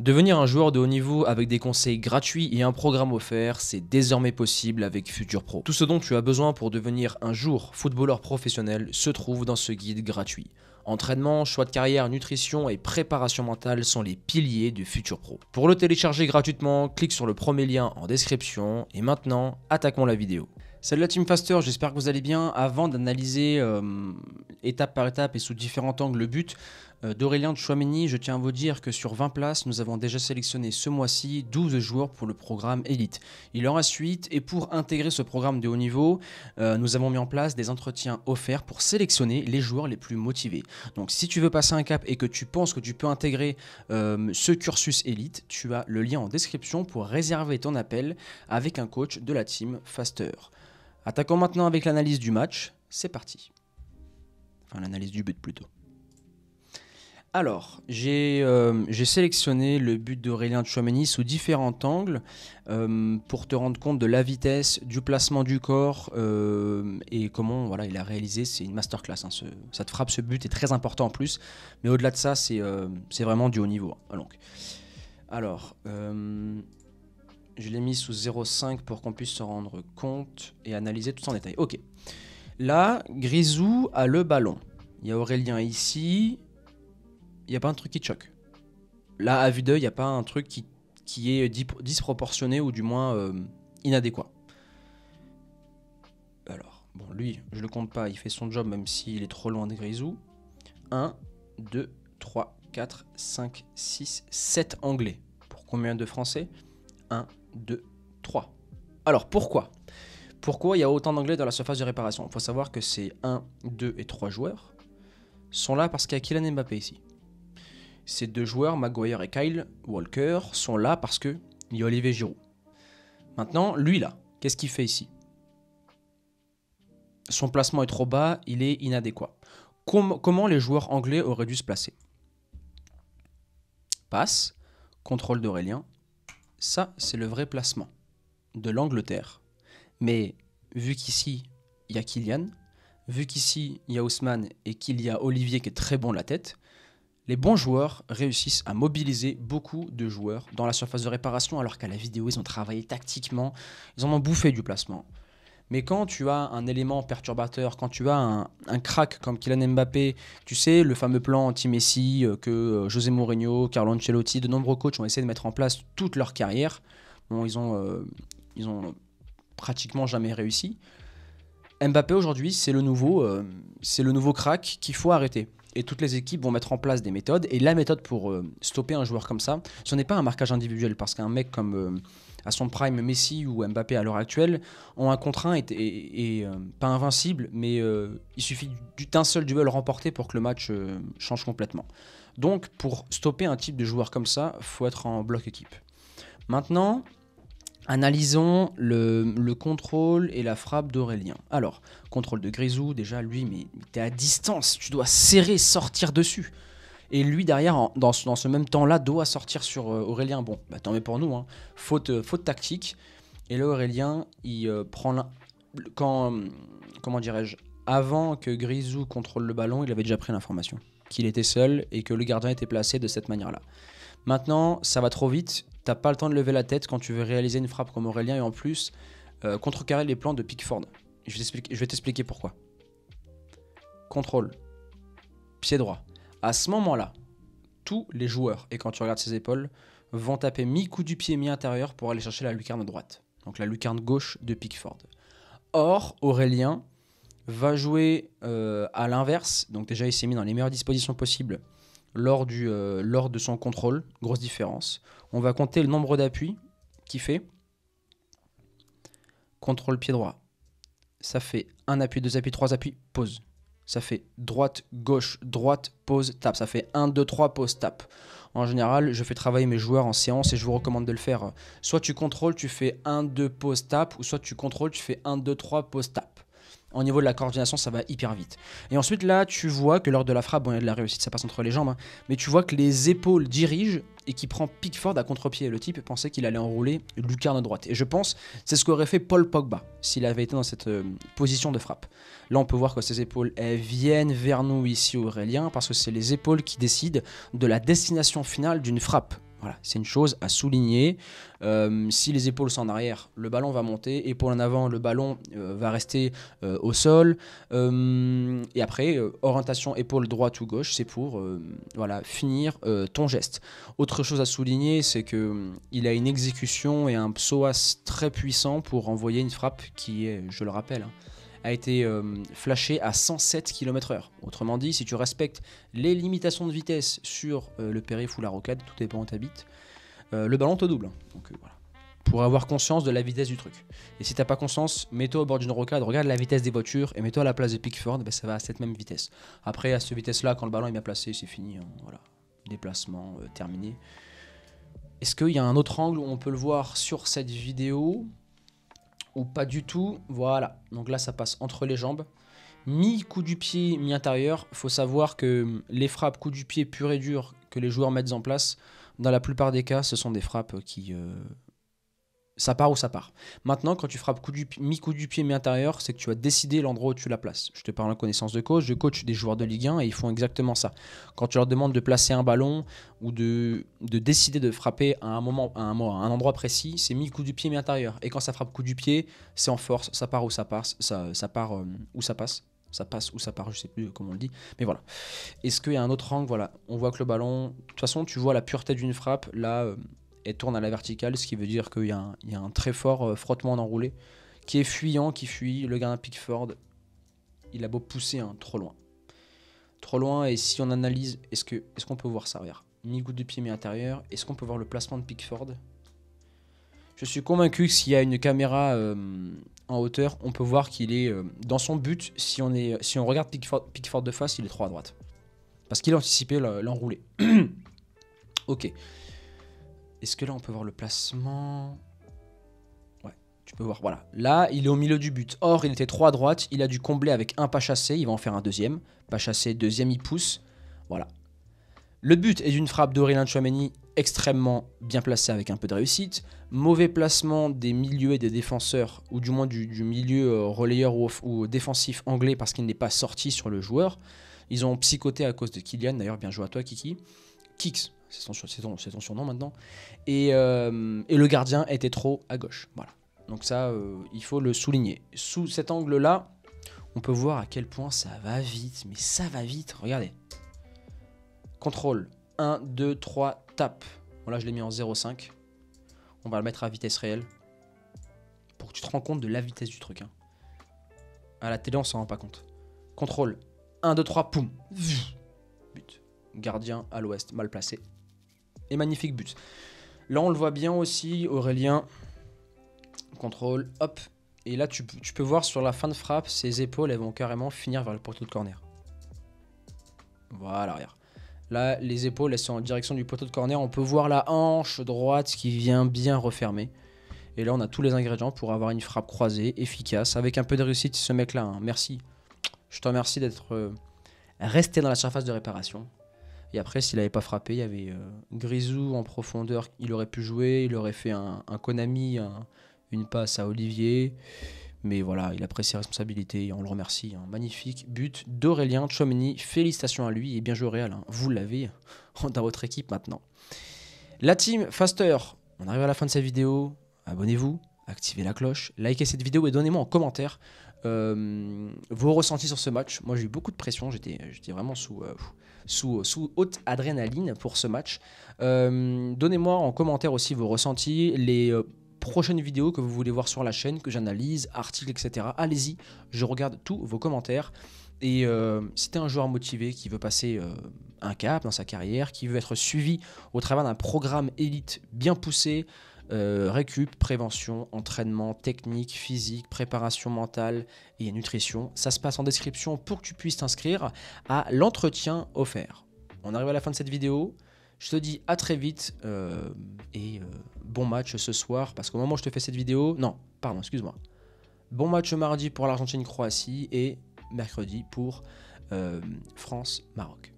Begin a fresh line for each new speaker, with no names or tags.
Devenir un joueur de haut niveau avec des conseils gratuits et un programme offert, c'est désormais possible avec Futur Pro. Tout ce dont tu as besoin pour devenir un jour footballeur professionnel se trouve dans ce guide gratuit. Entraînement, choix de carrière, nutrition et préparation mentale sont les piliers de Futur Pro. Pour le télécharger gratuitement, clique sur le premier lien en description et maintenant, attaquons la vidéo. Salut la Team Faster, j'espère que vous allez bien. Avant d'analyser étape par étape et sous différents angles le but d'Aurélien Tchouaméni, je tiens à vous dire que sur 20 places, nous avons déjà sélectionné ce mois-ci 12 joueurs pour le programme Elite. Il en reste 8 et pour intégrer ce programme de haut niveau, nous avons mis en place des entretiens offerts pour sélectionner les joueurs les plus motivés. Donc si tu veux passer un cap et que tu penses que tu peux intégrer ce cursus Elite, tu as le lien en description pour réserver ton appel avec un coach de la Team Faster. Attaquons maintenant avec l'analyse du match, c'est parti. Enfin l'analyse du but plutôt. Alors, j'ai sélectionné le but d'Aurélien Tchouaméni sous différents angles pour te rendre compte de la vitesse, du placement du corps et comment voilà, il a réalisé. C'est une masterclass, hein, cette frappe, ce but est très important en plus. Mais au-delà de ça, c'est vraiment du haut niveau. Alors, je l'ai mis sous 0,5 pour qu'on puisse se rendre compte et analyser tout en détail. Ok. Là, Grisou a le ballon. Il y a Aurélien ici. Il n'y a pas un truc qui te choque. Là, à vue d'œil, il n'y a pas un truc qui est disproportionné ou du moins inadéquat. Alors, bon, lui, je le compte pas. Il fait son job même s'il est trop loin de Grisou. 1, 2, 3, 4, 5, 6, 7 anglais. Pour combien de Français ? 1, 2, 3. Alors, pourquoi il y a autant d'anglais dans la surface de réparation ? Il faut savoir que ces 1, 2 et 3 joueurs sont là parce qu'il y a Kylian Mbappé ici. Ces deux joueurs, Maguire et Kyle Walker, sont là parce qu'il y a Olivier Giroud. Maintenant, lui là, qu'est-ce qu'il fait ici ? Son placement est trop bas, il est inadéquat. Comment les joueurs anglais auraient dû se placer ? Passe, contrôle d'Aurélien. Ça, c'est le vrai placement de l'Angleterre. Mais vu qu'ici, il y a Kylian, vu qu'ici, il y a Ousmane et qu'il y a Olivier qui est très bon de la tête, les bons joueurs réussissent à mobiliser beaucoup de joueurs dans la surface de réparation, alors qu'à la vidéo, ils ont travaillé tactiquement, ils en ont bouffé du placement. Mais quand tu as un élément perturbateur, quand tu as un crack comme Kylian Mbappé, tu sais, le fameux plan anti-Messi que José Mourinho, Carlo Ancelotti, de nombreux coachs ont essayé de mettre en place toute leur carrière, bon, ils ont pratiquement jamais réussi. Mbappé aujourd'hui, c'est le nouveau crack qu'il faut arrêter. Et toutes les équipes vont mettre en place des méthodes. Et la méthode pour stopper un joueur comme ça, ce n'est pas un marquage individuel. Parce qu'un mec comme à son prime Messi ou Mbappé à l'heure actuelle ont un contre 1 et pas invincible, mais il suffit d'un seul duel remporté pour que le match change complètement. Donc pour stopper un type de joueur comme ça, il faut être en bloc équipe. Maintenant, analysons le contrôle et la frappe d'Aurélien. Alors, contrôle de Grisou, déjà lui, mais t'es à distance, tu dois serrer, sortir dessus. Et lui, derrière, dans ce même temps-là, doit sortir sur Aurélien. Bon, bah, tant mieux pour nous, hein. Faute tactique. Et là, Aurélien, il prend comment dirais-je, avant que Grisou contrôle le ballon, il avait déjà pris l'information qu'il était seul et que le gardien était placé de cette manière-là. Maintenant, ça va trop vite. T'as pas le temps de lever la tête quand tu veux réaliser une frappe comme Aurélien et en plus contrecarrer les plans de Pickford. Je vais t'expliquer pourquoi. Contrôle, pied droit. À ce moment-là, tous les joueurs, et quand tu regardes ses épaules, vont taper mi-coup du pied, mi-intérieur pour aller chercher la lucarne droite. Donc la lucarne gauche de Pickford. Or, Aurélien va jouer à l'inverse. Donc déjà, il s'est mis dans les meilleures dispositions possibles lors de son contrôle. Grosse différence. On va compter le nombre d'appuis qu'il fait. Contrôle pied droit. Ça fait 1 appui, 2 appuis, 3 appuis, pause. Ça fait droite, gauche, droite, pause, tape. Ça fait 1, 2, 3, pause, tape. En général, je fais travailler mes joueurs en séance et je vous recommande de le faire. Soit tu contrôles, tu fais 1, 2, pause, tape. Ou soit tu contrôles, tu fais 1, 2, 3, pause, tape. Au niveau de la coordination, ça va hyper vite. Et ensuite, là, tu vois que lors de la frappe, bon, il y a de la réussite, ça passe entre les jambes, hein, mais tu vois que les épaules dirigent et qu'il prend Pickford à contre-pied. Le type pensait qu'il allait enrouler lucarne droite. Et je pense c'est ce qu'aurait fait Paul Pogba s'il avait été dans cette position de frappe. Là, on peut voir que ses épaules, elles viennent vers nous ici, Aurélien, parce que c'est les épaules qui décident de la destination finale d'une frappe. Voilà, c'est une chose à souligner. Si les épaules sont en arrière, le ballon va monter. Épaule en avant, le ballon va rester au sol. Et après, orientation épaule droite ou gauche, c'est pour voilà, finir ton geste. Autre chose à souligner, c'est qu'il a une exécution et un psoas très puissant pour envoyer une frappe qui est, je le rappelle, hein, a été flashé à 107 km/h. Autrement dit, si tu respectes les limitations de vitesse sur le périph' ou la rocade, tout dépend où tu habites, le ballon te double. Donc voilà. Pour avoir conscience de la vitesse du truc. Et si t'as pas conscience, mets-toi au bord d'une rocade, regarde la vitesse des voitures et mets-toi à la place de Pickford, ben ça va à cette même vitesse. Après, à cette vitesse-là, quand le ballon est bien placé, c'est fini. Hein, voilà. Déplacement terminé. Est-ce qu'il y a un autre angle où on peut le voir sur cette vidéo ? Ou pas du tout, voilà. Donc là, ça passe entre les jambes. Mi-coup du pied, mi-intérieur. Il faut savoir que les frappes coup du pied pur et dur que les joueurs mettent en place, dans la plupart des cas, ce sont des frappes qui... ça part ou ça part. Maintenant, quand tu frappes mi-coup du pied, mi-intérieur, c'est que tu as décidé l'endroit où tu la places. Je te parle en connaissance de cause, je coach des joueurs de Ligue 1 et ils font exactement ça. Quand tu leur demandes de placer un ballon ou de décider de frapper à un moment, à un endroit précis, c'est mi-coup du pied, mi-intérieur. Et quand ça frappe coup du pied, c'est en force, ça part ou ça passe, ça part où ça passe. Ça passe ou ça part, je sais plus comment on le dit. Mais voilà. Est-ce qu'il y a un autre angle ? Voilà. On voit que le ballon... De toute façon, tu vois la pureté d'une frappe. Là... elle tourne à la verticale, ce qui veut dire qu'il y a un très fort frottement en enroulé qui est fuyant, qui fuit. Le gardien Pickford, il a beau pousser trop loin. Trop loin, et si on analyse, est-ce qu'on peut voir ça ? Regarde, mi-goutte de pied, mi-intérieur. Est-ce qu'on peut voir le placement de Pickford ? Je suis convaincu que s'il y a une caméra en hauteur, on peut voir qu'il est dans son but. Si on regarde Pickford de face, il est trop à droite. Parce qu'il a anticipé l'enroulé. Ok. Est-ce que là, on peut voir le placement ? Ouais, tu peux voir. Voilà. Là, il est au milieu du but. Or, il était trop à droite. Il a dû combler avec un pas chassé. Il va en faire un deuxième. Pas chassé, deuxième, il pousse. Voilà. Le but est d'une frappe d'Aurélien Tchouaméni extrêmement bien placée avec un peu de réussite. Mauvais placement des milieux et des défenseurs, ou du moins du milieu relayeur ou défensif anglais parce qu'il n'est pas sorti sur le joueur. Ils ont psychoté à cause de Kylian. D'ailleurs, bien joué à toi, Kiki. Kix, c'est ton surnom maintenant. Et le gardien était trop à gauche. Voilà. Donc ça, il faut le souligner. Sous cet angle-là, on peut voir à quel point ça va vite. Mais ça va vite, regardez. Contrôle. 1, 2, 3, tape. Bon, là, je l'ai mis en 0,5. On va le mettre à vitesse réelle. Pour que tu te rends compte de la vitesse du truc. Hein. À la télé, on s'en rend pas compte. Contrôle. 1, 2, 3, poum. But. Gardien à l'ouest, mal placé. Et magnifique but. Là, on le voit bien aussi, Aurélien. Contrôle, hop. Et là, tu peux voir sur la fin de frappe, ses épaules, elles vont carrément finir vers le poteau de corner. Voilà, regarde. Là, les épaules, elles sont en direction du poteau de corner. On peut voir la hanche droite qui vient bien refermer. Et là, on a tous les ingrédients pour avoir une frappe croisée, efficace, avec un peu de réussite, ce mec-là. Hein. Merci. Je te remercie d'être resté dans la surface de réparation. Et après, s'il n'avait pas frappé, il y avait Grisou en profondeur. Il aurait pu jouer, il aurait fait un Konami, une passe à Olivier. Mais voilà, il a pris ses responsabilités et on le remercie. Un magnifique but d'Aurélien Tchouaméni. Félicitations à lui et bien joué au Real. Hein. Vous l'avez dans votre équipe maintenant. La team Faster, on arrive à la fin de cette vidéo. Abonnez-vous, activez la cloche, likez cette vidéo et donnez-moi en commentaire vos ressentis sur ce match. Moi, j'ai eu beaucoup de pression. J'étais vraiment sous haute adrénaline pour ce match. Donnez-moi en commentaire aussi vos ressentis, les prochaines vidéos que vous voulez voir sur la chaîne, que j'analyse, articles, etc. Allez-y, je regarde tous vos commentaires. Et si tu es un joueur motivé qui veut passer un cap dans sa carrière, qui veut être suivi au travers d'un programme élite bien poussé, récup, prévention, entraînement, technique, physique, préparation mentale et nutrition, ça se passe en description pour que tu puisses t'inscrire à l'entretien offert. On arrive à la fin de cette vidéo. Je te dis à très vite et bon match ce soir, parce qu'au moment où je te fais cette vidéo, non, pardon, excuse-moi. Bon match mardi pour l'Argentine-Croatie et mercredi pour France-Maroc.